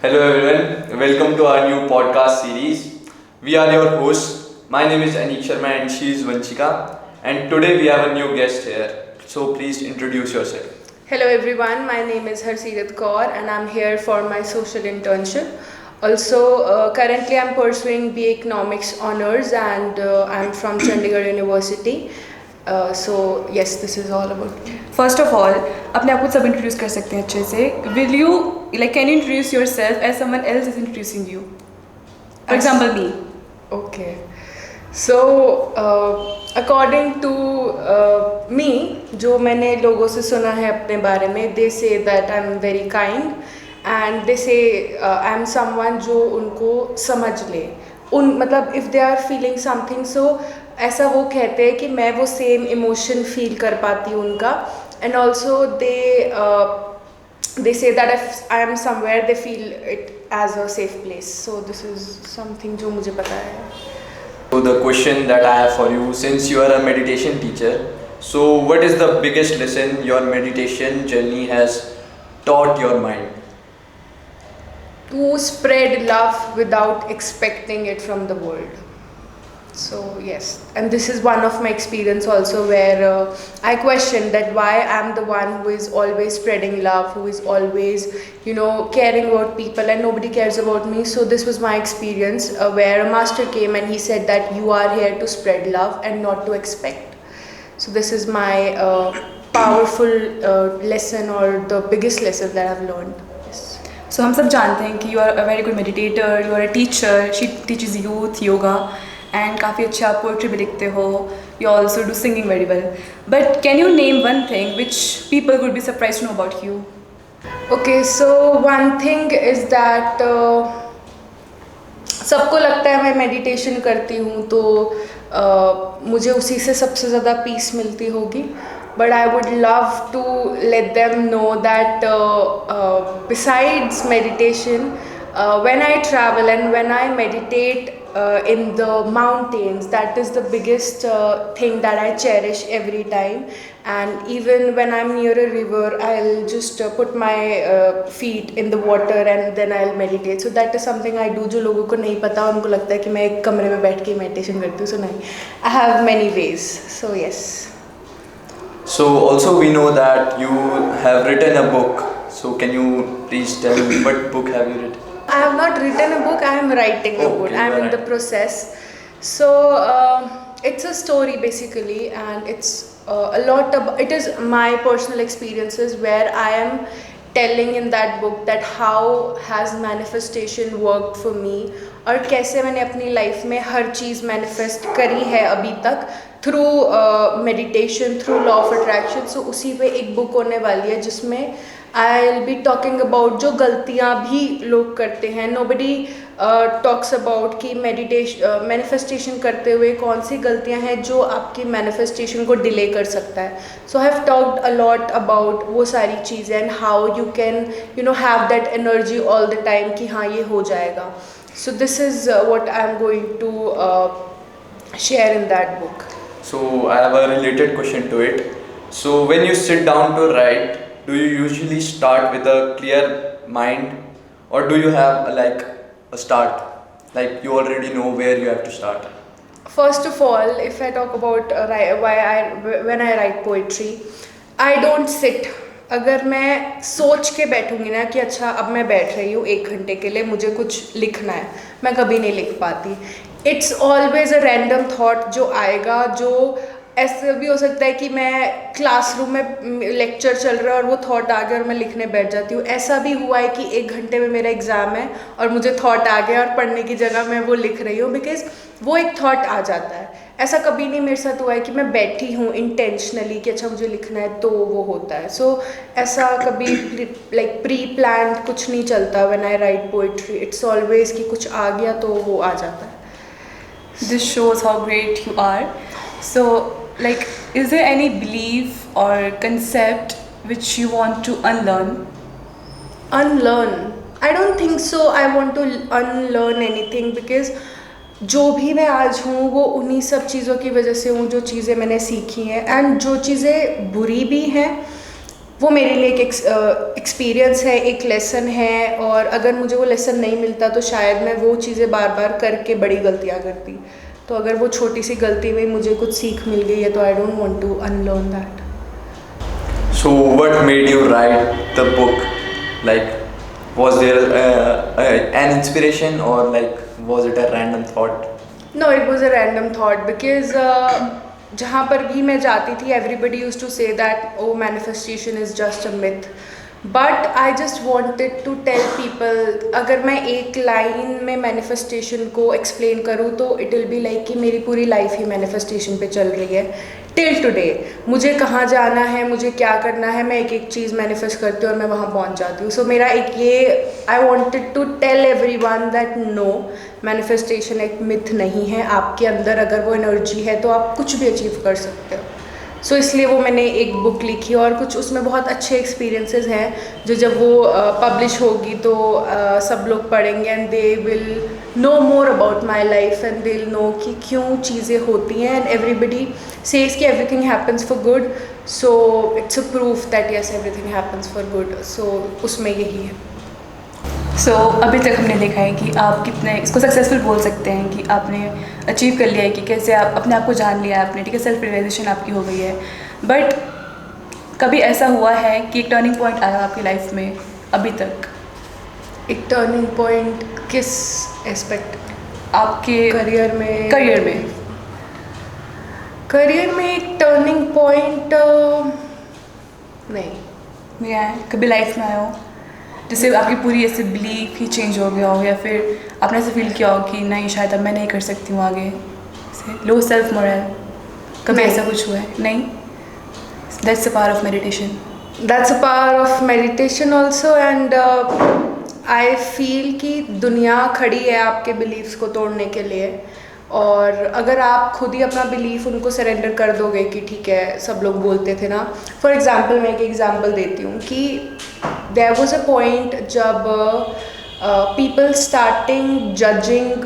Hello everyone, welcome to our new podcast series. We are your hosts. My name is Anik Sharma and she is Vanchika. And today we have a new guest here. So please introduce yourself. Hello everyone, my name is Harsirat Kaur and I'm here for my social internship. Also, currently I'm pursuing BA Economics Honours and I'm from Chandigarh University. So yes, this is all about me. First of all अपने आप को सब introduce कर सकते हैं अच्छे से will you like can you introduce yourself as someone else is introducing you for example me Okay. So, according to me, जो मैंने लोगों से सुना है अपने बारे में, they say that I'm very kind and they say I'm someone जो उनको समझ ले. मतलब if they are feeling something, so ऐसा वो कहते हैं कि मैं वो सेम इमोशन फील कर पाती हूँ उनका. And also they say that if I am somewhere, they feel it as a safe place. So this is something जो मुझे पता है. So the question that I have for you, since you are a meditation teacher, so what is the biggest lesson your meditation journey has taught your mind? To spread love without expecting it from the world. So yes, and this is one of my experience also where I question that why I'm the one who is always spreading love, who is always caring about people and nobody cares about me. So this was my experience where a master came and he said that you are here to spread love and not to expect. So this is my powerful lesson or the biggest lesson that I've learned. Yes. सो हम सब जानते हैं कि you are a very good meditator, you are a teacher, she teaches youth yoga and काफ़ी अच्छा आप poetry भी लिखते हो, you also do singing very well. But can you name one thing which people would be surprise to know about you? Okay, so one thing is that सबको लगता है मैं मेडिटेशन करती हूँ तो मुझे उसी से सबसे ज़्यादा पीस मिलती होगी. But I would love to let them know that besides meditation, when I travel and when I meditate in the mountains, that is the biggest thing that I cherish every time. And even when I'm near a river, I'll just put my feet in the water and then I'll meditate. So that is something I do जो लोगों को नहीं पता, उनको लगता है कि मैं एक कमरे में बैठ के meditation करती हूँ. So नहीं, I have many ways. So yes. So also we know that you have written a book. So can you please tell me what book have you written? I have not written a book, I am writing a book. Okay, I'm in right. the process. So it's a story basically and it's a lot about, it is my personal experiences where I am telling in that book that how has manifestation worked for me और कैसे मैंने अपनी life में हर चीज़ manifest करी है अभी तक through meditation, through law of attraction. So उसी पे एक बुक होने वाली है जिसमें I will be talking about जो गलतियाँ भी लोग करते हैं. नोबडी टॉक्स अबाउट कि मैनिफेस्टेशन करते हुए कौन सी गलतियाँ हैं जो आपकी मैनिफेस्टेशन को डिले कर सकता है. So I have talked a lot about वो सारी चीज़ें and how you can have that energy all the time कि हाँ ये हो जाएगा. So this is what I am going to share in that book. So I have a related question to it. So when you sit down to write, do you usually start with a clear mind or do you have a start? Like you already know where you have to start? First of all, if I talk about when I write poetry, I don't sit. अगर मैं सोच के बैठूंगी ना कि अच्छा अब मैं बैठ रही हूँ 1 घंटे के लिए मुझे कुछ लिखना है, मैं कभी नहीं लिख पाती. It's always a random thought जो आएगा. जो ऐसे भी हो सकता है कि मैं क्लासरूम में लेक्चर चल रहा है और वो थॉट आ गया और मैं लिखने बैठ जाती हूँ. ऐसा भी हुआ है कि 1 घंटे में मेरा एग्ज़ाम है और मुझे थॉट आ गया और पढ़ने की जगह मैं वो लिख रही हूँ बिकॉज वो एक थॉट आ जाता है. ऐसा कभी नहीं मेरे साथ हुआ है कि मैं बैठी हूँ इंटेंशनली कि अच्छा मुझे लिखना है तो वो होता है. सो ऐसा कभी लाइक प्री प्लान कुछ नहीं चलता when I right poetry. It's always कि कुछ आ गया तो वो आ जाता है. This shows how great you are. So, like, is there any belief or concept which you want to unlearn? Unlearn? I don't think so. I want to unlearn anything because जो भी मैं आज हूँ वो उन्हीं सब चीज़ों की वजह से हूँ जो चीज़ें मैंने सीखी हैं. एंड जो चीज़ें बुरी भी हैं वो मेरे लिए एक एक्सपीरियंस है, एक लेसन है, और अगर मुझे वो लेसन नहीं मिलता तो शायद मैं वो चीज़ें बार बार करके बड़ी गलतियाँ करती। तो अगर वो छोटी सी गलती में मुझे कुछ सीख मिल गई है तो I don't want to unlearn that. So, what made you write the book? Like, was there an inspiration, or like was it a random thought? No, it was a random thought because जहाँ पर भी मैं जाती थी everybody use to say that oh manifestation is just a myth, but I just wanted to tell people, अगर मैं एक line में मैनिफेस्टेशन को एक्सप्लेन करूँ तो इट विल बी लाइक कि मेरी पूरी लाइफ ही मैनिफेस्टेशन पे चल रही है टिल टुडे। मुझे कहाँ जाना है, मुझे क्या करना है, मैं एक एक चीज़ मैनिफेस्ट करती हूँ और मैं वहाँ पहुँच जाती हूँ। सो मेरा एक ये, I wanted to tell everyone that no, manifestation एक मिथ नहीं है। आपके अंदर अगर वो एनर्जी है तो आप कुछ भी अचीव कर सकते हो। सो इसलिए वो मैंने एक बुक लिखी और कुछ उसमें बहुत अच्छे एक्सपीरियंसेस हैं जो जब वो पब्लिश होगी तो सब लोग पढ़ेंगे and they will know more about my life and they will know कि क्यों चीज़ें होती हैं। एंड एवरीबडी सेज कि everything happens for good, so it's a proof that yes everything happens for good. So उसमें यही है। सो अभी तक हमने देखा है कि आप कितने इसको सक्सेसफुल बोल सकते हैं कि आपने अचीव कर लिया है, कि कैसे आप अपने आप को जान लिया है आपने, ठीक है, सेल्फ रियलाइजेशन आपकी हो गई है। बट कभी ऐसा हुआ है कि एक टर्निंग पॉइंट आया आपकी लाइफ में अभी तक? एक टर्निंग पॉइंट किस एस्पेक्ट? आपके करियर में? करियर में करियर में एक टर्निंग पॉइंट नहीं आया, कभी लाइफ में आया हो जिससे आपकी पूरी ऐसे बिलीफ ही चेंज हो गया हो, या फिर आपने ऐसे फील किया हो कि नहीं शायद अब मैं नहीं कर सकती हूँ आगे, लो सेल्फ मोरल, कभी नहीं। ऐसा कुछ हुआ है? नहीं, that's a power of meditation. That's a power of meditation also. And I feel कि दुनिया खड़ी है आपके बिलीव्स को तोड़ने के लिए, और अगर आप खुद ही अपना बिलीफ उनको सरेंडर कर दोगे कि ठीक है, सब लोग बोलते थे ना, फॉर एग्जांपल मैं एक एग्जांपल देती हूँ कि देयर वाज अ पॉइंट जब people starting judging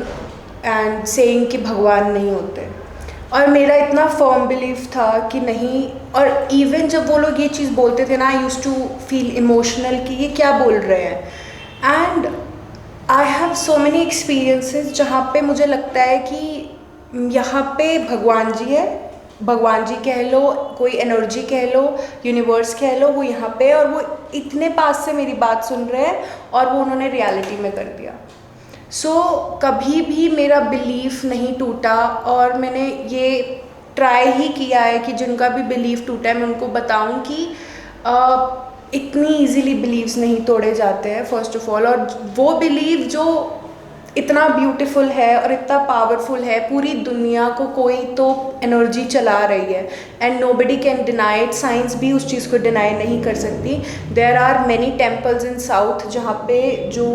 and saying कि भगवान नहीं होते, और मेरा इतना फर्म बिलीफ था कि नहीं। और इवन जब वो लोग ये चीज़ बोलते थे ना, I used to feel emotional कि ये क्या बोल रहे हैं। And I have so many experiences जहाँ पे मुझे लगता है कि यहाँ पे भगवान जी है, भगवान जी कह लो, कोई एनर्जी कह लो, यूनिवर्स कह लो, वो यहाँ पे, और वो इतने पास से मेरी बात सुन रहे हैं और वो उन्होंने रियलिटी में कर दिया। सो कभी भी मेरा बिलीफ नहीं टूटा, और मैंने ये ट्राई ही किया है कि जिनका भी बिलीफ टूटा है मैं उनको बताऊं कि इतनी इजीली बिलीव्स नहीं तोड़े जाते हैं फर्स्ट ऑफ ऑल। और वो बिलीव जो इतना ब्यूटीफुल है और इतना पावरफुल है, पूरी दुनिया को कोई तो एनर्जी चला रही है and nobody can deny it. Science भी उस चीज़ को डिनाई नहीं कर सकती। There are many temples in south जहाँ पे जो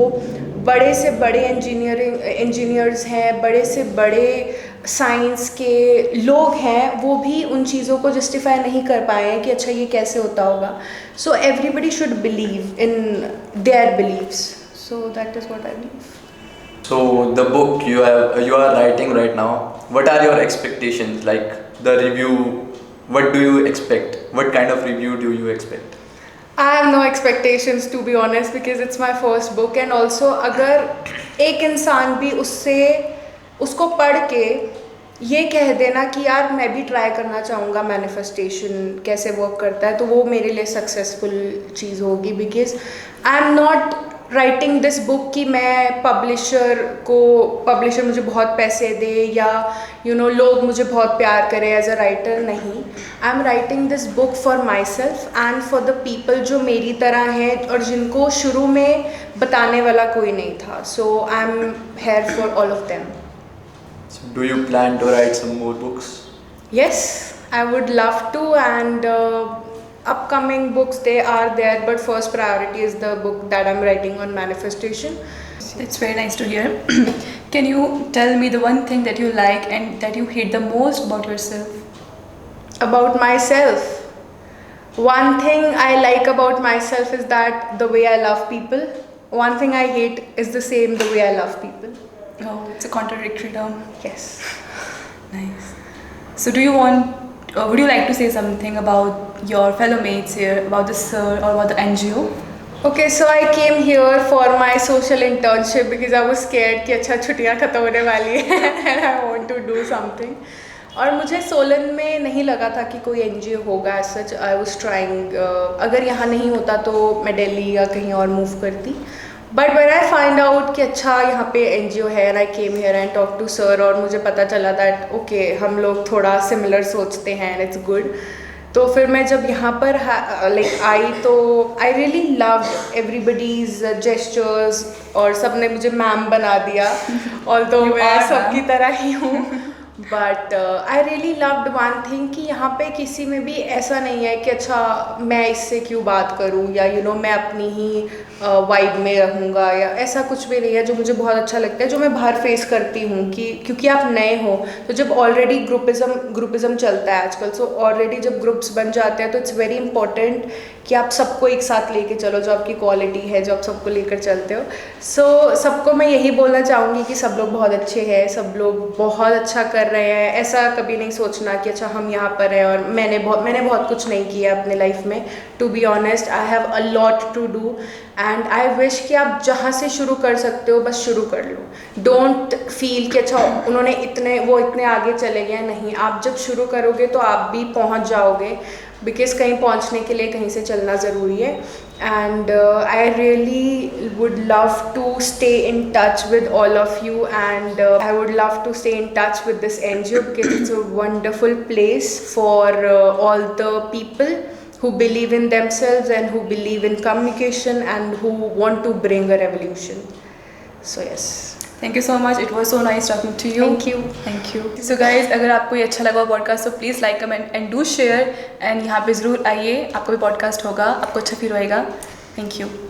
बड़े से बड़े इंजीनियर्स हैं, बड़े से बड़े साइंस के लोग हैं, वो भी उन चीज़ों को जस्टिफाई नहीं कर पाए हैं कि अच्छा ये कैसे होता होगा। So everybody should believe in their beliefs, so that is what I believe. So the book you are writing right now, what are your expectations? Like the review, what do you expect? What kind of review do you expect? I have no expectations to be honest because it's my first book and also अगर एक इंसान भी उसको पढ़ के ये कह देना कि यार मैं भी ट्राई करना चाहूँगा मैनिफेस्टेशन कैसे वर्क करता है, तो वो मेरे लिए सक्सेसफुल चीज़ होगी। Because I am not writing this book कि मैं पब्लिशर मुझे बहुत पैसे दे या लोग मुझे बहुत प्यार करें एज अ राइटर, नहीं। I am writing this book for my self and for the people जो मेरी तरह हैं और जिनको शुरू में बताने वाला कोई नहीं था। So I am here for all of them. So do you plan to write some more books? Yes, I would love to, and upcoming books they are there, but first priority is the book that I'm writing on manifestation. It's very nice to hear. Can you tell me the one thing that you like and that you hate the most about yourself? About myself, one thing I like about myself is that the way I love people. One thing I hate is the same the way I love people. Oh, it's a contradictory term. Yes. Nice. So do you want would you like to say something about your fellow mates here, about the sir or about the NGO? Okay, so I came here for my social internship because I was scared कि अच्छा छुट्टियाँ ख़त्म होने वाली है and I want to do something. और मुझे सोलन में नहीं लगा था कि कोई NGO होगा as such. I was trying. अगर यहाँ नहीं होता तो मैं दिल्ली या कहीं और मूव करती. But when I find out कि अच्छा यहाँ पे NGO है and I came here and talked to sir और मुझे पता चला that okay हम लोग थोड़ा similar सोचते हैं and it's good. तो फिर मैं जब यहाँ पर लाइक आई तो I really love everybody's gestures और सब ने मुझे मैम बना दिया और तो मैं सबकी तरह ही हूँ but I really loved one thing कि यहाँ पे किसी में भी ऐसा नहीं है कि अच्छा मैं इससे क्यों बात करूँ या मैं अपनी ही वाइब में रहूँगा या ऐसा कुछ भी नहीं है जो मुझे बहुत अच्छा लगता है जो मैं बाहर फेस करती हूँ कि क्योंकि आप नए हो तो जब ऑलरेडी ग्रुपिज़म चलता है आजकल सो ऑलरेडी जब ग्रुप्स बन जाते हैं तो इट्स वेरी इंपॉर्टेंट कि आप सबको एक साथ लेके चलो जो आपकी क्वालिटी है जो आप सबको लेकर चलते हो सो सबको मैं यही बोलना चाहूँगी कि सब लोग बहुत अच्छे हैं सब लोग बहुत अच्छा कर रहे हैं ऐसा कभी नहीं सोचना कि अच्छा हम यहाँ पर हैं और मैंने बहुत कुछ नहीं किया अपने लाइफ में to be honest I have a lot to do and I wish कि आप जहाँ से शुरू कर सकते हो बस शुरू कर लो डोंट फील कि अच्छा उन्होंने इतने आगे चले गए नहीं आप जब शुरू करोगे तो आप भी पहुँच जाओगे बिकॉज कहीं पहुँचने के लिए कहीं से चलना ज़रूरी है and I really would love to stay in touch with all of you and I would love to stay in touch with this NGO because it's a wonderful place for all the people who believe in themselves and who believe in communication and who want to bring a revolution. So yes. Thank you so much. It was so nice talking to you. Thank you. Thank you. So guys, अगर आपको ये अच्छा लगा podcast तो please like comment and do share and यहाँ पे ज़रूर आइए आपका भी पॉडकास्ट होगा आपको अच्छा फील होएगा. Thank you.